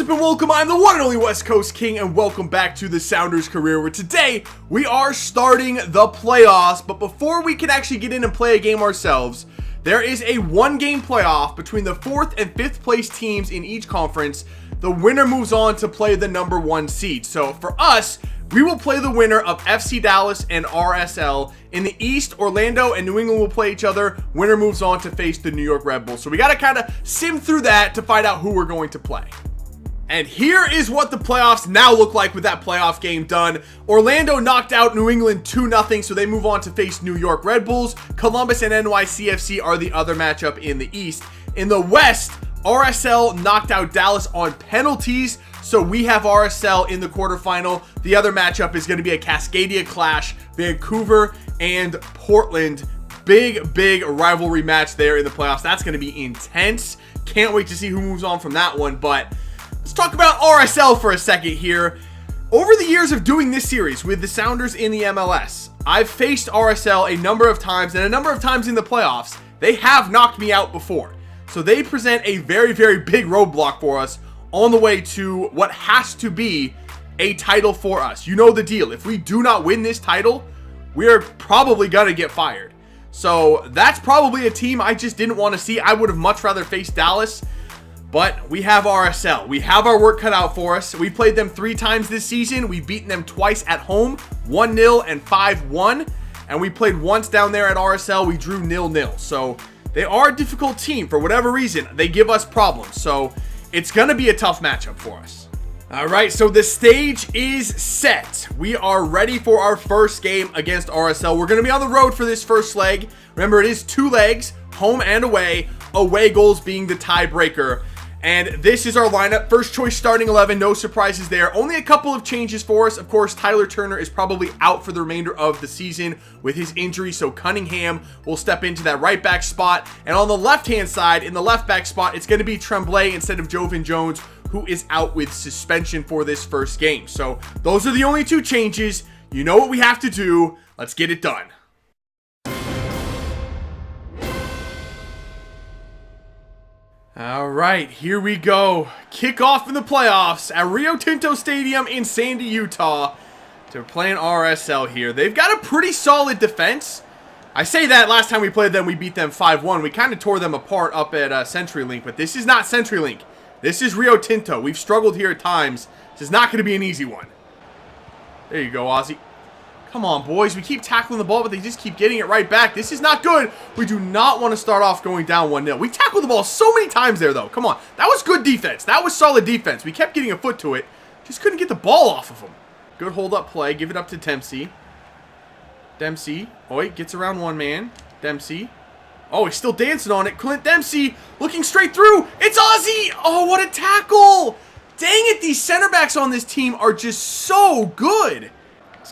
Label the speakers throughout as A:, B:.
A: What's up and welcome, I'm the one and only West Coast King, and welcome back to the Sounders Career, where today we are starting the playoffs. But before we can actually get in and play a game ourselves, there is a one-game playoff between the 4th and 5th place teams in each conference. The winner moves on to play the number 1 seed. So for us, we will play the winner of FC Dallas and RSL. In the East, Orlando and New England will play each other. Winner moves on to face the New York Red Bulls. So we got to kind of sim through that to find out who we're going to play. And here is what the playoffs now look like with that playoff game done. Orlando knocked out New England 2-0, so they move on to face New York Red Bulls. Columbus and NYCFC are the other matchup in the East. In the West, RSL knocked out Dallas on penalties, so we have RSL in the quarterfinal. The other matchup is going to be a Cascadia clash, Vancouver and Portland. Big rivalry match there in the playoffs. That's going to be intense. Can't wait to see who moves on from that one, but let's talk about RSL for a second here. Over the years of doing this series with the Sounders in the MLS, I've faced RSL a number of times, and a number of times in the playoffs, they have knocked me out before. So they present a very big roadblock for us on the way to what has to be a title for us. You know the deal. If we do not win this title, we're probably gonna get fired. So that's probably a team I just didn't want to see. I would have much rather faced Dallas. But we have RSL. We have our work cut out for us. We played them 3 times this season. We've beaten them twice at home, 1-0 and 5-1. And we played once down there at RSL. We drew 0-0. So they are a difficult team. For whatever reason, they give us problems. So it's going to be a tough matchup for us. All right, so the stage is set. We are ready for our first game against RSL. We're going to be on the road for this first leg. Remember, it is 2 legs, home and away. Away goals being the tiebreaker. And this is our lineup. First choice starting 11. No surprises there. Only a couple of changes for us. Of course, Tyler Turner is probably out for the remainder of the season with his injury. So Cunningham will step into that right back spot. And on the left-hand side, in the left back spot, it's going to be Tremblay instead of Jovan Jones, who is out with suspension for this first game. So those are the only 2 changes. You know what we have to do. Let's get it done. All right, here we go. Kickoff in the playoffs at Rio Tinto Stadium in Sandy, Utah. So we're playing RSL here. They've got a pretty solid defense. I say that last time we played them, we beat them 5-1. We kind of tore them apart up at CenturyLink, but this is not CenturyLink. This is Rio Tinto. We've struggled here at times. This is not going to be an easy one. There you go, Ozzy. Come on, boys. We keep tackling the ball, but they just keep getting it right back. This is not good. We do not want to start off going down 1-0. We tackled the ball so many times there, though. Come on. That was good defense. That was solid defense. We kept getting a foot to it. Just couldn't get the ball off of them. Good hold-up play. Give it up to Dempsey. Dempsey. Oh, he gets around one man. Dempsey. Oh, he's still dancing on it. Clint Dempsey looking straight through. It's Ozzy. Oh, what a tackle. Dang it. These center backs on this team are just so good.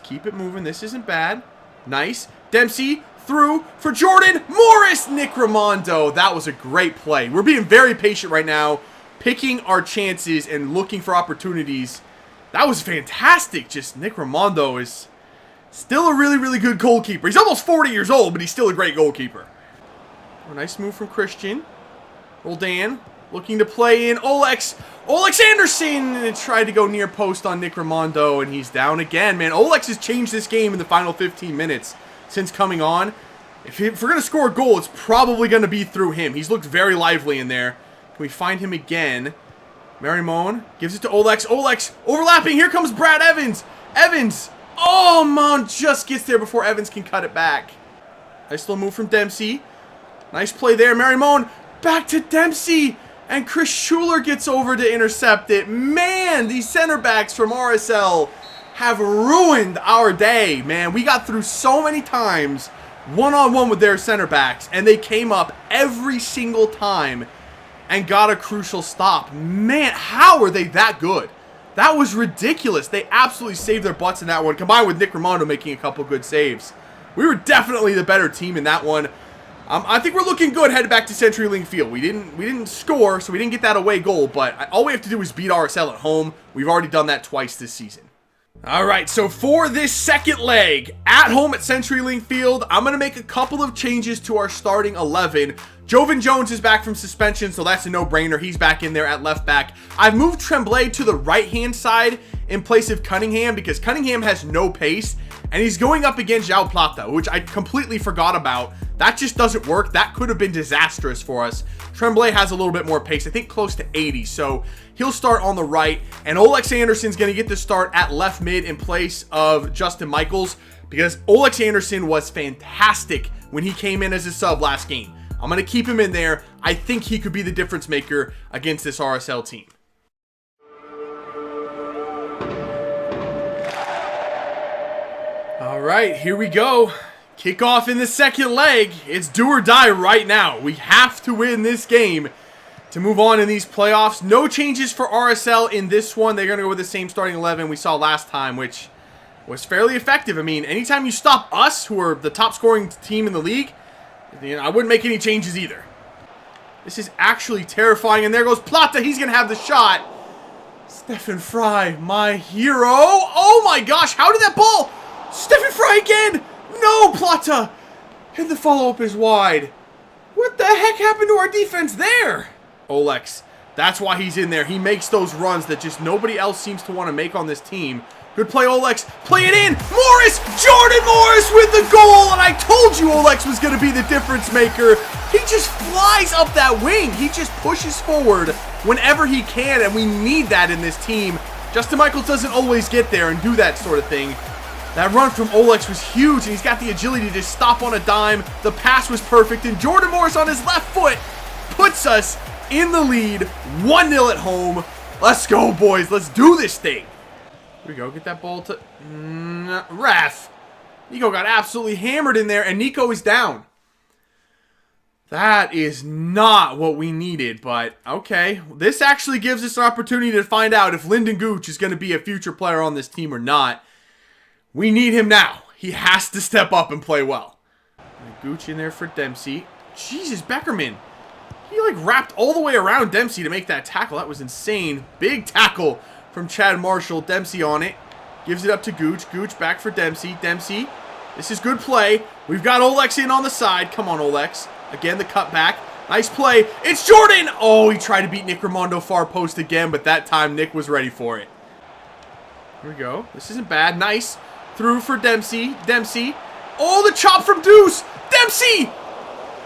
A: Keep it moving. This isn't bad. Nice. Dempsey through for Jordan Morris. Nick Raimondo. That was a great play. We're being very patient right now, picking our chances and looking for opportunities. That was fantastic. Just Nick Raimondo is still a really good goalkeeper. He's almost 40 years old, but he's still a great goalkeeper. Oh, nice move from Christian. Roldan looking to play in Olex Anderson tried to go near post on Nick Raimondo, and he's down again, man. Olex has changed this game in the final 15 minutes since coming on. If we're going to score a goal, it's probably going to be through him. He's looked very lively in there. Can we find him again? Marimone gives it to Olex. Olex overlapping. Here comes Brad Evans. Evans. Oh, Mon just gets there before Evans can cut it back. Nice little move from Dempsey. Nice play there. Marimone back to Dempsey. And Chris Schuler gets over to intercept it. Man, these center backs from RSL have ruined our day, man. We got through so many times one-on-one with their center backs, and they came up every single time and got a crucial stop. Man, how are they that good? That was ridiculous. They absolutely saved their butts in that one, combined with Nick Raimondo making a couple good saves. We were definitely the better team in that one. I think we're looking good headed back to CenturyLink Field. We didn't score, so we didn't get that away goal, but all we have to do is beat RSL at home. We've already done that twice this season. All right, so for this second leg, at home at CenturyLink Field, I'm going to make a couple of changes to our starting 11 Jovan Jones is back from suspension, so that's a no-brainer. He's back in there at left back. I've moved Tremblay to the right-hand side in place of Cunningham because Cunningham has no pace, and he's going up against João Plata, which I completely forgot about. That just doesn't work. That could have been disastrous for us. Tremblay has a little bit more pace, I think close to 80, so he'll start on the right, and Olex Anderson's going to get the start at left mid in place of Justin Michaels because Olex Anderson was fantastic when he came in as a sub last game. I'm going to keep him in there. I think he could be the difference maker against this RSL team. All right, here we go. Kickoff in the second leg. It's do or die right now. We have to win this game to move on in these playoffs. No changes for RSL in this one. They're going to go with the same starting 11 we saw last time, which was fairly effective. I mean, anytime you stop us, who are the top scoring team in the league, I wouldn't make any changes either. This is actually terrifying. And there goes Plata. He's going to have the shot. Stefan Fry, my hero. Oh my gosh. How did that ball? Stefan Fry again. No, Plata. And the follow-up is wide. What the heck happened to our defense there? Olex. That's why he's in there. He makes those runs that just nobody else seems to want to make on this team. Good play, Olex. Play it in. Morris! Jordan Morris with the goal! And I told you Olex was going to be the difference maker. He just flies up that wing. He just pushes forward whenever he can, and we need that in this team. Justin Michaels doesn't always get there and do that sort of thing. That run from Olex was huge, and he's got the agility to stop on a dime. The pass was perfect, and Jordan Morris on his left foot puts us in the lead. 1-0 at home. Let's go, boys. Let's do this thing. Here we go. Get that ball to ref. Nico got absolutely hammered in there, and Nico is down. That is not what we needed, but okay. This actually gives us an opportunity to find out if Lyndon Gooch is going to be a future player on this team or not. We need him now. He has to step up and play well. Gooch in there for Dempsey. Jesus, Beckerman. He like wrapped all the way around Dempsey to make that tackle. That was insane. Big tackle from Chad Marshall. Dempsey on it. Gives it up to Gooch. Gooch back for Dempsey. Dempsey. This is good play. We've got Olex in on the side. Come on, Olex. Again, the cutback. Nice play. It's Jordan. Oh, he tried to beat Nick Raimondo far post again, but that time Nick was ready for it. Here we go. This isn't bad. Nice. Through for Dempsey. Dempsey. Oh, the chop from Deuce. Dempsey.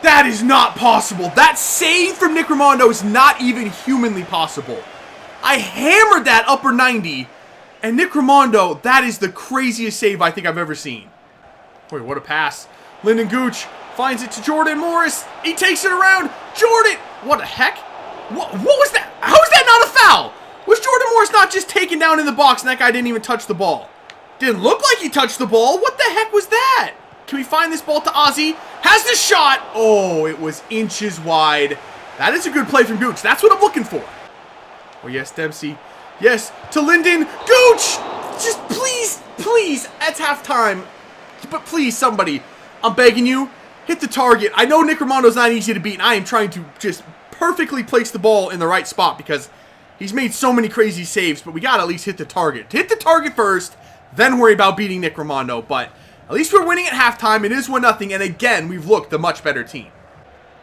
A: That is not possible. That save from Nick Raimondo is not even humanly possible. I hammered that upper 90. And Nick Raimondo, that is the craziest save I think I've ever seen. Wait, what a pass. Lyndon Gooch finds it to Jordan Morris. He takes it around. Jordan. What the heck? What was that? How is that not a foul? Was Jordan Morris not just taken down in the box and that guy didn't even touch the ball? Didn't look like he touched the ball. What the heck was that? Can we find this ball to Ozzy? Has the shot. Oh, it was inches wide. That is a good play from Gooch. That's what I'm looking for. Oh, yes, Dempsey. Yes, to Lyndon. Gooch! Just please, please, that's halftime. But please, somebody, I'm begging you, hit the target. I know Nick Raimondo's not easy to beat, and I am trying to just perfectly place the ball in the right spot because he's made so many crazy saves, but we got to at least hit the target. Hit the target first, then worry about beating Nick Raimondo. But at least we're winning at halftime. It is 1-0, and again, we've looked the much better team.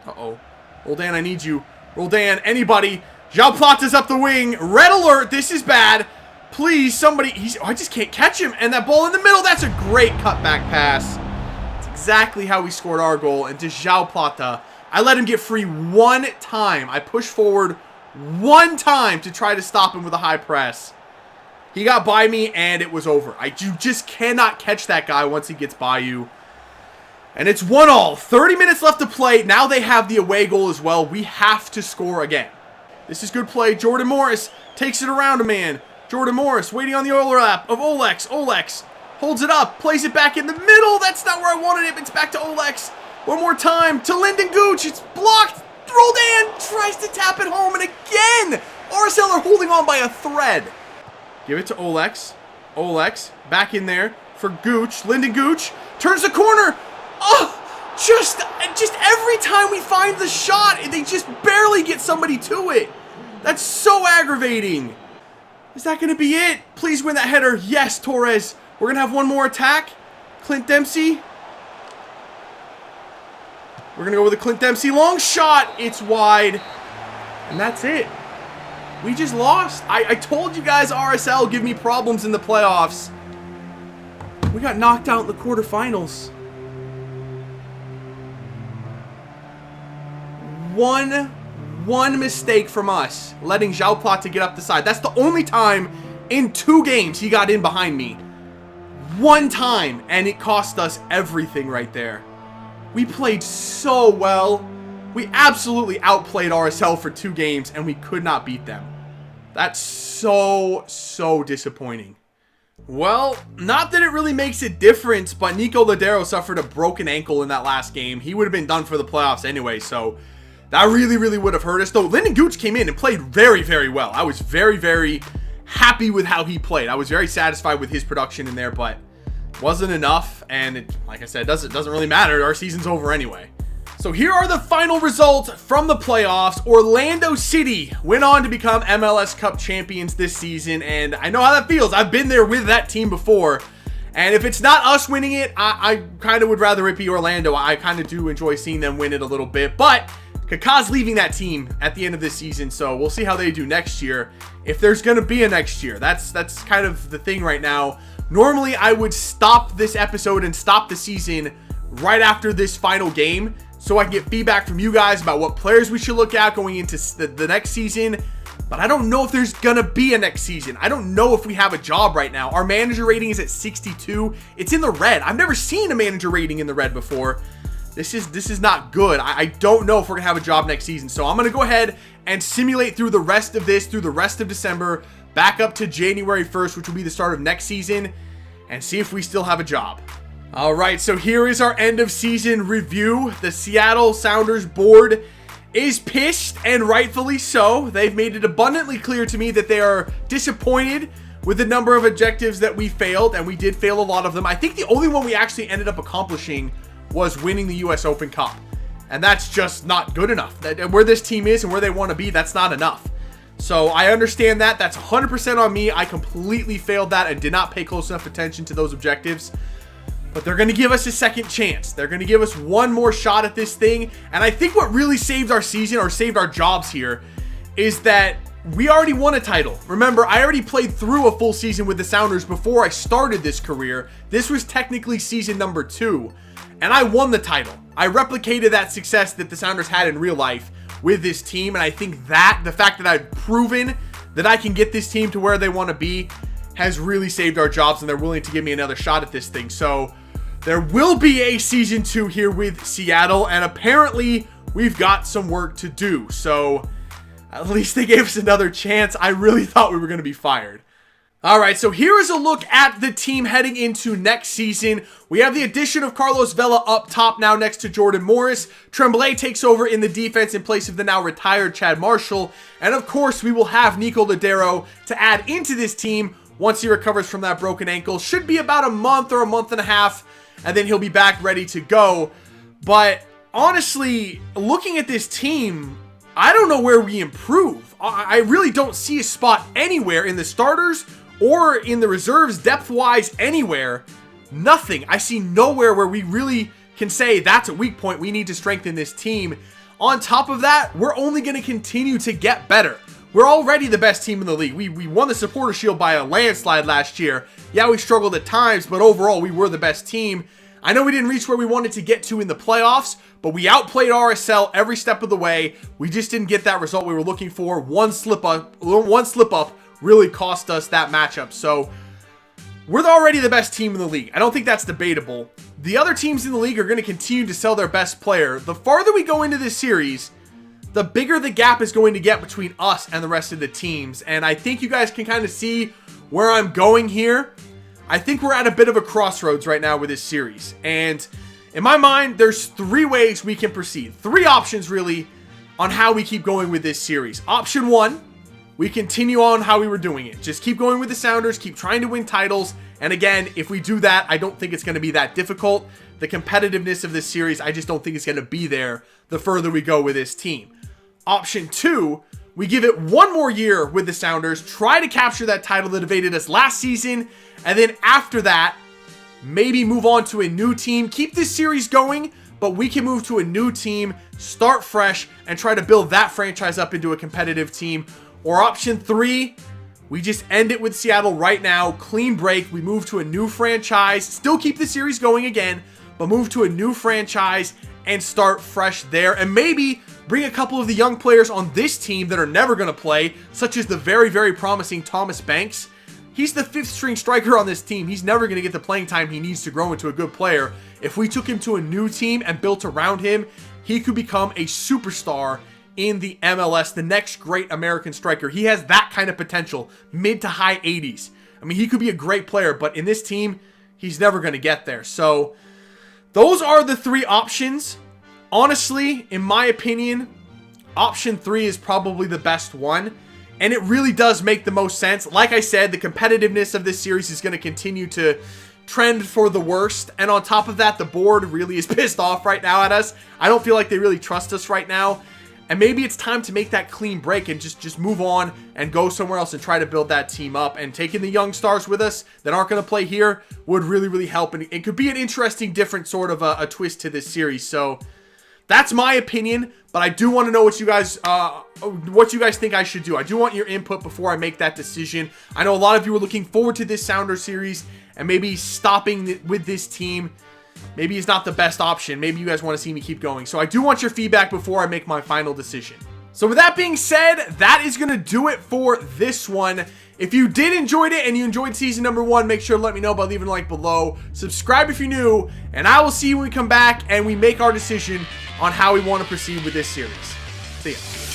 A: Uh-oh. Roldan, I need you. Roldan, anybody. João Plata's up the wing. Red alert. This is bad. Please, somebody. I just can't catch him. And that ball in the middle, that's a great cutback pass. That's exactly how we scored our goal. And to João Plata, I let him get free one time. I pushed forward one time to try to stop him with a high press. He got by me, and it was over. You just cannot catch that guy once he gets by you. And it's 1-1. 30 minutes left to play. Now they have the away goal as well. We have to score again. This is good play. Jordan Morris takes it around a man. Jordan Morris waiting on the overlap of Olex. Olex holds it up, plays it back in the middle. That's not where I wanted it. It's back to Olex. One more time to Lyndon Gooch. It's blocked. Roldan tries to tap it home, and again, RSL are holding on by a thread. Give it to Olex. Olex back in there for Gooch. Lyndon Gooch turns the corner. Oh, just every time we find the shot, they just barely get somebody to it. That's so aggravating. Is that going to be it? Please win that header. Yes, Torres. We're going to have one more attack. Clint Dempsey. We're going to go with a Clint Dempsey long shot. It's wide. And that's it. We just lost. I told you guys RSL give me problems in the playoffs. We got knocked out in the quarterfinals. One mistake from us, letting Zhao Plata get up the side. That's the only time in 2 games he got in behind me. One time, and it cost us everything right there. We played so well. We absolutely outplayed RSL for 2 games, and we could not beat them. That's so disappointing. Well, not that it really makes a difference, but Nico Ladero suffered a broken ankle in that last game. He would have been done for the playoffs anyway, so that really would have hurt us. Though Lyndon Gooch came in and played very well. I was very happy with how he played. I was very satisfied with his production in there, but wasn't enough. And like I said, it doesn't really matter. Our season's over anyway. So here are the final results from the playoffs. Orlando City went on to become MLS Cup champions this season, and I know how that feels. I've been there with that team before, and if it's not us winning it, I kind of would rather it be Orlando. I kind of do enjoy seeing them win it a little bit, but Kaká's leaving that team at the end of this season, so we'll see how they do next year. If there's going to be a next year, that's kind of the thing right now. Normally, I would stop this episode and stop the season right after this final game, so I can get feedback from you guys about what players we should look at going into the next season. But I don't know if there's gonna be a next season. I don't know if we have a job right now. Our manager rating is at 62. It's in the red. I've never seen a manager rating in the red before. This is not good. I don't know if we're gonna have a job next season. So I'm gonna go ahead and simulate through the rest of this, through the rest of December, back up to January 1st, which will be the start of next season, and see if we still have a job. All right, so here is our end of season review. The Seattle Sounders board is pissed, and rightfully so. They've made it abundantly clear to me that they are disappointed with the number of objectives that we failed, and we did fail a lot of them. I think the only one we actually ended up accomplishing was winning the US Open Cup, and that's just not good enough. Where this team is and where they want to be, that's not enough. So I understand that. That's 100% on me. I completely failed that and did not pay close enough attention to those objectives. But they're going to give us a second chance. They're going to give us one more shot at this thing. And I think what really saved our season, or saved our jobs here, is that we already won a title. Remember, I already played through a full season with the Sounders before I started this career. This was technically season number 2. And I won the title. I replicated that success that the Sounders had in real life with this team. And I think that the fact that I've proven that I can get this team to where they want to be has really saved our jobs, and they're willing to give me another shot at this thing. So there will be a season 2 here with Seattle, and apparently we've got some work to do. So at least they gave us another chance. I really thought we were going to be fired. All right, so here is a look at the team heading into next season. We have the addition of Carlos Vela up top now next to Jordan Morris. Tremblay takes over in the defense in place of the now retired Chad Marshall. And of course, we will have Nico Ladero to add into this team once he recovers from that broken ankle. Should be about a month or a month and a half, and then he'll be back ready to go. But honestly, looking at this team, I don't know where we improve. I really don't see a spot anywhere in the starters or in the reserves, depth-wise, anywhere. Nothing. I see nowhere where we really can say that's a weak point. We need to strengthen this team. On top of that, we're only going to continue to get better. We're already the best team in the league. We won the Supporter Shield by a landslide last year. Yeah, we struggled at times, but overall, we were the best team. I know we didn't reach where we wanted to get to in the playoffs, but we outplayed RSL every step of the way. We just didn't get that result we were looking for. One slip up really cost us that matchup. So we're already the best team in the league. I don't think that's debatable. The other teams in the league are going to continue to sell their best player. The farther we go into this series, the bigger the gap is going to get between us and the rest of the teams. And I think you guys can kind of see where I'm going here. I think we're at a bit of a crossroads right now with this series. And in my mind, there's 3 ways we can proceed. 3 options, really, on how we keep going with this series. Option 1, we continue on how we were doing it. Just keep going with the Sounders, keep trying to win titles. And again, if we do that, I don't think it's going to be that difficult. The competitiveness of this series, I just don't think it's going to be there the further we go with this team. Option 2, we give it one more year with the Sounders, try to capture that title that evaded us last season, and then after that, maybe move on to a new team, keep this series going, but we can move to a new team, start fresh, and try to build that franchise up into a competitive team. Or option 3, we just end it with Seattle right now, clean break, we move to a new franchise, still keep the series going again, but move to a new franchise and start fresh there, and maybe bring a couple of the young players on this team that are never going to play, such as the very, very promising Thomas Banks. He's the 5th string striker on this team. He's never going to get the playing time he needs to grow into a good player. If we took him to a new team and built around him, he could become a superstar in the MLS, the next great American striker. He has that kind of potential, mid to high 80s. I mean, he could be a great player, but in this team, he's never going to get there. So those are the 3 options. Honestly, in my opinion, option 3 is probably the best one. And it really does make the most sense. Like I said, the competitiveness of this series is going to continue to trend for the worst. And on top of that, the board really is pissed off right now at us. I don't feel like they really trust us right now. And maybe it's time to make that clean break and just move on and go somewhere else and try to build that team up. And taking the young stars with us that aren't going to play here would really, really help. And it could be an interesting, different sort of a twist to this series. So that's my opinion, but I do want to know what you guys think I should do. I do want your input before I make that decision. I know a lot of you are looking forward to this Sounder series, and maybe stopping with this team maybe is not the best option. Maybe you guys want to see me keep going. So I do want your feedback before I make my final decision. So with that being said, that is going to do it for this one. If you did enjoy it and you enjoyed season number 1, make sure to let me know by leaving a like below. Subscribe if you're new, and I will see you when we come back and we make our decision on how we want to proceed with this series. See ya.